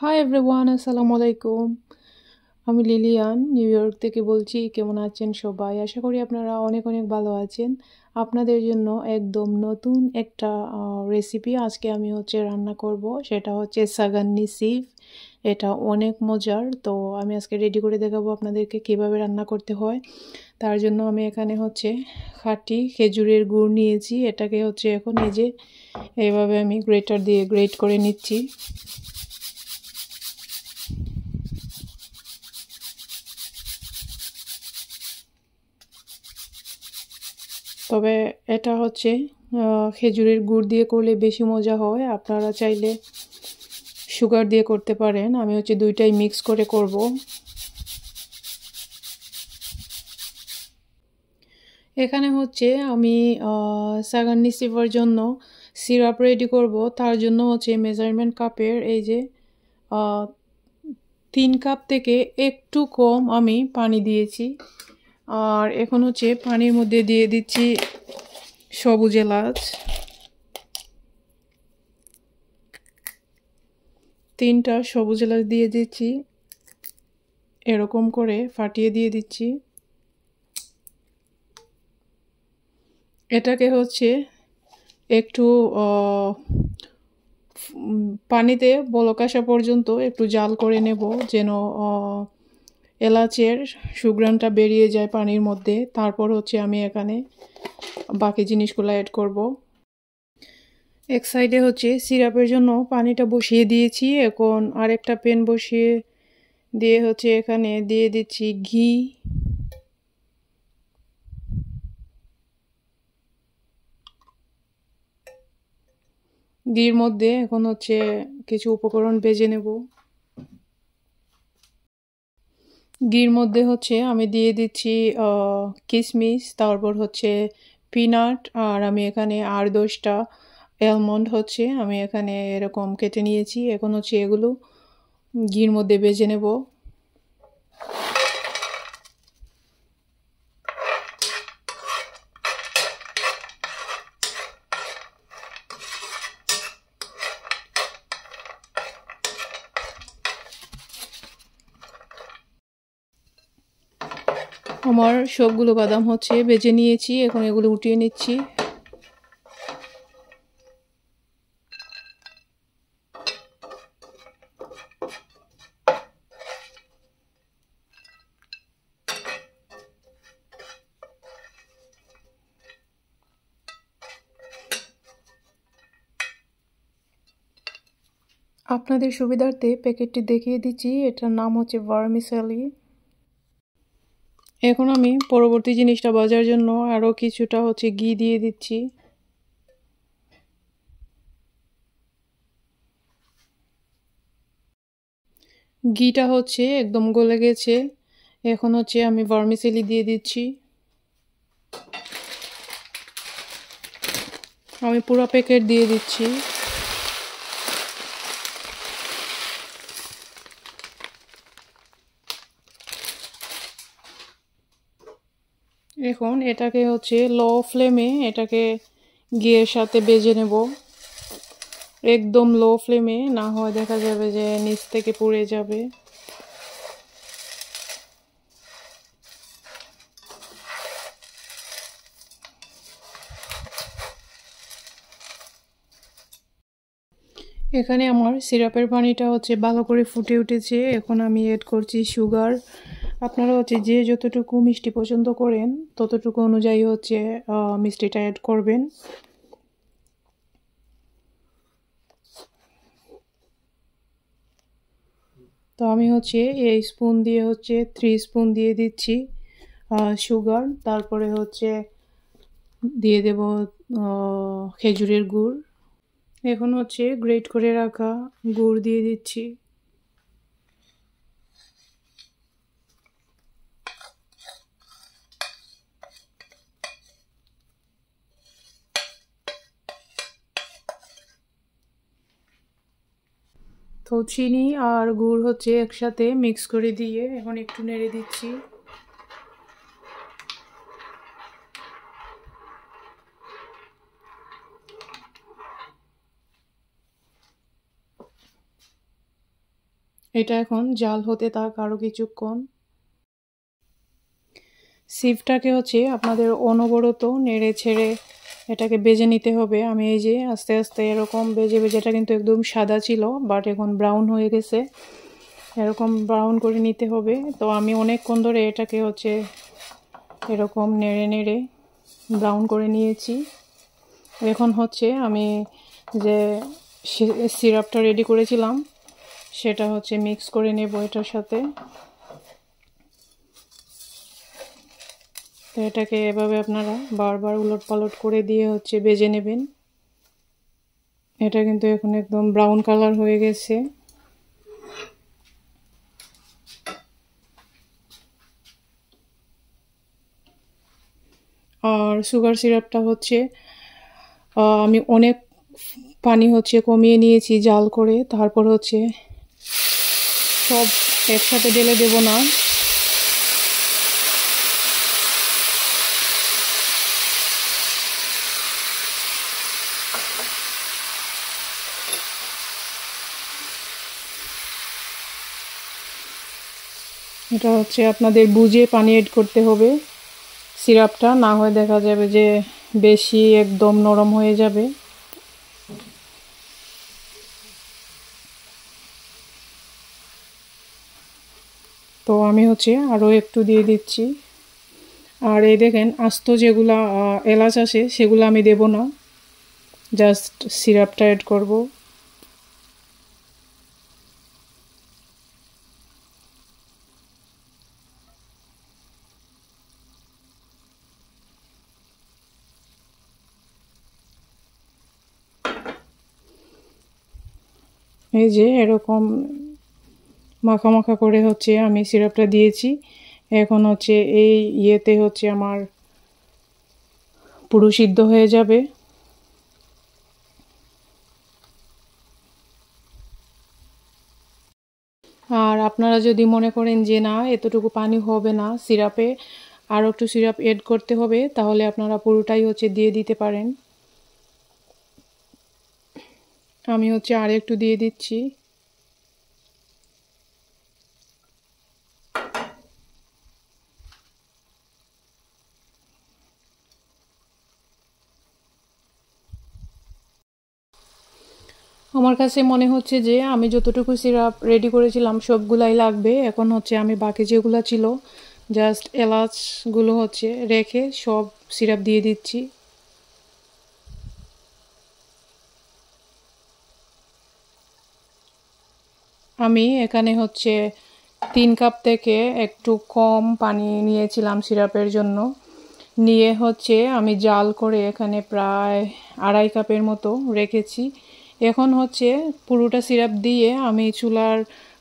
Hi everyone, আসসালামু আলাইকুম। আমি লিলিয়ান নিউ ইয়র্ক থেকে বলছি। কেমন আছেন সবাই? আশা করি আপনারা অনেক অনেক ভালো আছেন। আপনাদের জন্য একদম নতুন একটা রেসিপি আজকে আমি রান্না করব। সেটা হচ্ছে সাগান্নি সিভ। এটা অনেক মজার। তো আমি আজকে রেডি করে দেখাবো আপনাদেরকে কিভাবে রান্না করতে হয়। তার জন্য আমি এখানে খাঁটি খেজুরের গুড় নিয়েছি। এটাকে এখন এই যে এইভাবে আমি গ্রেটার দিয়ে গ্রেট করে নিচ্ছি। তবে এটা খেজুরের গুড় দিয়ে করলে বেশি মজা হয়। আপনারা চাইলে সুগার দিয়ে করতে পারেন। আমি দুইটাই মিক্স করে করব। এখানে আমি সাগান্নি সিভার জন্য সিরাপ রেডি করব। তার জন্য মেজারমেন্ট কাপের এই যে 3 কাপ থেকে একটু কম আমি পানি দিয়েছি। আর এখন পানির মধ্যে দিয়ে দিচ্ছি সবুজ এলাচ। 3টা সবুজ এলাচ দিয়ে দিচ্ছি। এরকম করে ফাটিয়ে দিয়ে দিচ্ছি। এটাকে একটু পানিতে বলক আসা পর্যন্ত একটু জাল করে নেব, যেন এলাচের সুঘ্রাণটা বেরিয়ে যায় পানির মধ্যে। তারপর আমি এখানে বাকি জিনিসগুলো অ্যাড করব। এক সাইডে সিরাপের জন্য পানিটা বসিয়ে দিয়েছি। এখন আরেকটা প্যান বসিয়ে দিয়ে এখানে দিয়ে দিচ্ছি ঘি। ঘির মধ্যে এখন কিছু উপকরণ ভেজে নেব। ঘির মধ্যে আমি দিয়ে দিচ্ছি কিশমিশ, তারপর পিনাট, আর আমি এখানে 8-10টা অ্যালমন্ড আমি এখানে এরকম কেটে নিয়েছি। এখন এগুলো ঘির মধ্যে ভেজে নেব। আমার সবগুলো বাদাম ভেজে নিয়েছি। এখন এগুলো উঠিয়ে নিচ্ছি। আপনাদের সুবিধার্থে প্যাকেটটি দেখিয়ে দিচ্ছি। এটার নাম ভার্মিসেলি। এখন আমি পরবর্তী জিনিসটা ভাজার জন্য আরও কিছুটা ঘি দিয়ে দিচ্ছি। ঘিটা একদম গলে গেছে। এখন আমি ভার্মিসেলি দিয়ে দিচ্ছি। আমি পুরো প্যাকেট দিয়ে দিচ্ছি। এখন এটাকে লো ফ্লেমে এটাকে ঘিয়ের সাথে ভেজে নেব। একদম লো ফ্লেমে, না হয় দেখা যাবে যে নিচ থেকে পুড়ে যাবে। এখানে আমার সিরাপের পানিটা ভালো করে ফুটে উঠেছে। এখন আমি এড করছি সুগার। আপনারা যে যতটুকু মিষ্টি পছন্দ করেন ততটুকু অনুযায়ী মিষ্টিটা অ্যাড করবেন। তো আমি এই স্পুন দিয়ে 3 স্পুন দিয়ে দিচ্ছি সুগার। তারপরে দিয়ে দেব খেজুরের গুড়। এখন গ্রেট করে রাখা গুড় দিয়ে দিচ্ছি। তো চিনি আর গুড় একসাথে মিক্স করে দিয়ে এখন একটু নেড়ে দিচ্ছি। এটা এখন জাল হতে থাক আরও কিছুক্ষণ। সিভটাকে হচ্ছে আপনাদের অনবরত নেড়ে ছেড়ে এটাকে বেজে নিতে হবে। আমি এই যে আস্তে আস্তে এরকম বেজে এটা কিন্তু একদম সাদা ছিল, বাট এখন ব্রাউন হয়ে গেছে। এরকম ব্রাউন করে নিতে হবে। তো আমি অনেকক্ষণ ধরে এটাকে হচ্ছে এরকম নেড়ে নেড়ে ব্রাউন করে নিয়েছি। এখন হচ্ছে আমি যে সিরাপটা রেডি করেছিলাম সেটা হচ্ছে মিক্স করে নেব এটার সাথে। তো এটাকে এভাবে আপনারা বারবার উলট পালট করে দিয়ে হচ্ছে ভেজে নেবেন। এটা কিন্তু এখন একদম ব্রাউন কালার হয়ে গেছে। আর সুগার সিরাপটা হচ্ছে আমি অনেক পানি হচ্ছে কমিয়ে নিয়েছি জাল করে, তারপর হচ্ছে সব একসাথে ঢেলে দেব না। এটা হচ্ছে আপনাদের বুঝে পানি এড করতে হবে সিরাপটা, না হয় দেখা যাবে যে বেশি একদম নরম হয়ে যাবে। তো আমি হচ্ছে আরও একটু দিয়ে দিচ্ছি। আর এই দেখেন আস্ত যেগুলা এলাচ আছে সেগুলো আমি দেব না, জাস্ট সিরাপটা অ্যাড করব। এই যে এরকম মাখা মাখা করে হচ্ছে আমি সিরাপটা দিয়েছি। এখন হচ্ছে এই ইয়েতে হচ্ছে আমার পুরো সিদ্ধ হয়ে যাবে। আর আপনারা যদি মনে করেন যে না এতটুকু পানি হবে না, সিরাপে আরও একটু সিরাপ এড করতে হবে, তাহলে আপনারা পুরোটাই হচ্ছে দিয়ে দিতে পারেন। আমি হচ্ছে আর একটু দিয়ে দিচ্ছি। আমার কাছে মনে হচ্ছে যে আমি যতটুকু সিরাপ রেডি করেছিলাম সবগুলাই লাগবে। এখন হচ্ছে আমি বাকি যেগুলো ছিল জাস্ট এলাচগুলো হচ্ছে রেখে সব সিরাপ দিয়ে দিচ্ছি। আমি এখানে হচ্ছে 3 কাপ থেকে একটু কম পানি নিয়েছিলাম সিরাপের জন্য। নিয়ে হচ্ছে আমি জাল করে এখানে প্রায় 2.5 কাপের মতো রেখেছি। এখন হচ্ছে পুরোটা সিরাপ দিয়ে আমি চুলার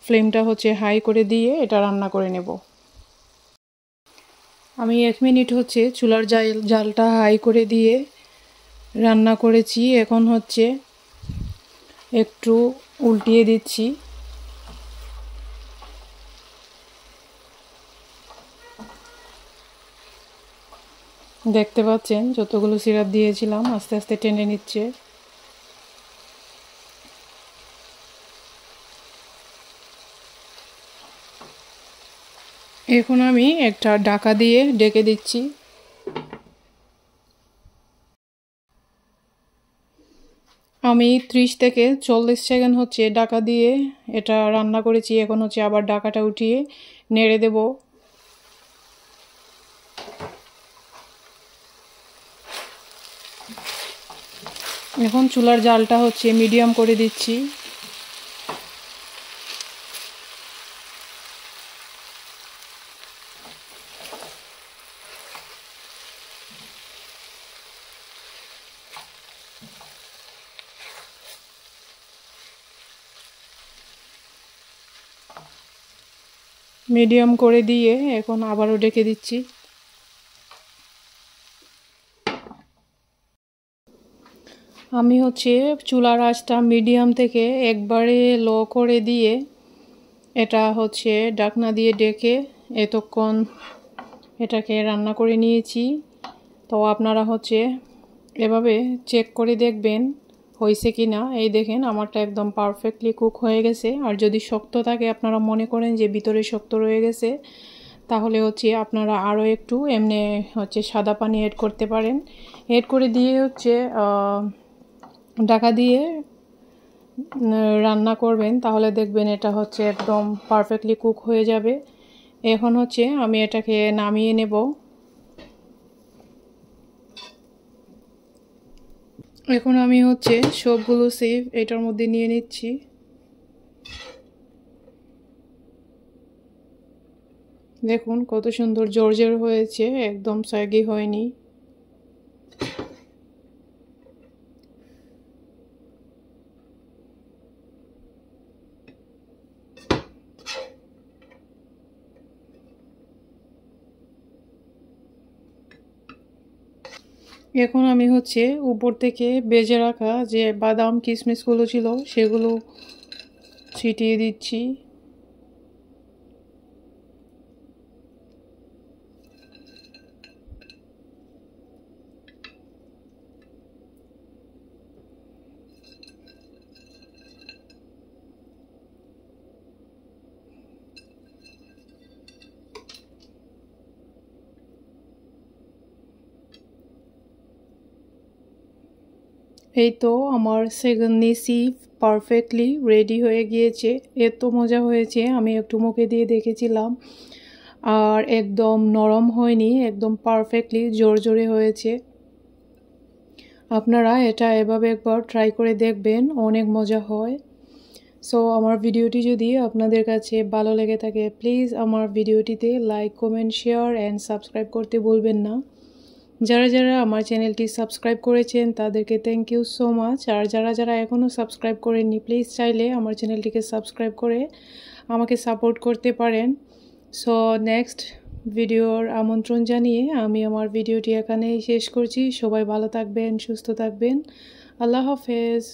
ফ্লেমটা হচ্ছে হাই করে দিয়ে এটা রান্না করে নেব। আমি 1 মিনিট হচ্ছে চুলার জালটা হাই করে দিয়ে রান্না করেছি। এখন হচ্ছে একটু উল্টিয়ে দিচ্ছি। দেখতে পাচ্ছেন যতগুলো সিরাপ দিয়েছিলাম আস্তে আস্তে টেনে নিচ্ছে। এখন আমি একটা ঢাকা দিয়ে ঢেকে দিচ্ছি। আমি 30 থেকে 40 সেকেন্ড হচ্ছে ঢাকা দিয়ে এটা রান্না করেছি। এখন হচ্ছে আবার ঢাকাটা উঠিয়ে নেড়ে দেব। এখন চুলার জালটা হচ্ছে মিডিয়াম করে দিচ্ছি। মিডিয়াম করে দিয়ে এখন আবারও ঢেকে দিচ্ছি। আমি হচ্ছে চুলার আঁচটা মিডিয়াম থেকে একবারে লো করে দিয়ে এটা হচ্ছে ঢাকনা দিয়ে ঢেকে এতক্ষণ এটাকে রান্না করে নিয়েছি। তো আপনারা হচ্ছে এভাবে চেক করে দেখবেন হয়েছে কি না। এই দেখেন আমারটা একদম পারফেক্টলি কুক হয়ে গেছে। আর যদি শক্ত থাকে, আপনারা মনে করেন যে ভিতরে শক্ত রয়ে গেছে, তাহলে হচ্ছে আপনারা আরও একটু এমনি হচ্ছে সাদা পানি অ্যাড করতে পারেন। অ্যাড করে দিয়ে হচ্ছে ঢাকা দিয়ে রান্না করবেন, তাহলে দেখবেন এটা হচ্ছে একদম পারফেক্টলি কুক হয়ে যাবে। এখন হচ্ছে আমি এটাকে নামিয়ে নেব। এখন আমি হচ্ছে সবগুলো সেভ এটার মধ্যে নিয়ে নিচ্ছি। দেখুন কত সুন্দর জর্জর হয়েছে, একদম সগি হয়নি। এখন আমি হচ্ছে উপর থেকে বেজে রাখা যে বাদাম কিশমিশগুলো ছিল সেগুলো ছিটিয়ে দিচ্ছি। এই তো আমার সেগুন্নিসি পারফেক্টলি রেডি হয়ে গিয়েছে। এত মজা হয়েছে, আমি একটু মুখে দিয়ে দেখেছিলাম, আর একদম নরম হয়নি, একদম পারফেক্টলি জোরজোরে হয়েছে। আপনারা এটা এভাবে একবার ট্রাই করে দেখবেন, অনেক মজা হয়। সো আমার ভিডিওটি যদি আপনাদের কাছে ভালো লেগে থাকে, প্লিজ আমার ভিডিওটিতে like, comment, share and subscribe করতে ভুলবেন না। যারা যারা আমার চ্যানেলটি সাবস্ক্রাইব করেছেন তাদেরকে থ্যাংক ইউ সো মাচ। আর যারা যারা এখনও সাবস্ক্রাইব করেননি, প্লিজ চাইলে আমার চ্যানেলটিকে সাবস্ক্রাইব করে আমাকে সাপোর্ট করতে পারেন। সো নেক্সট ভিডিওর আমন্ত্রণ জানিয়ে আমি আমার ভিডিওটি এখানেই শেষ করছি। সবাই ভালো থাকবেন, সুস্থ থাকবেন। আল্লাহ হাফেজ।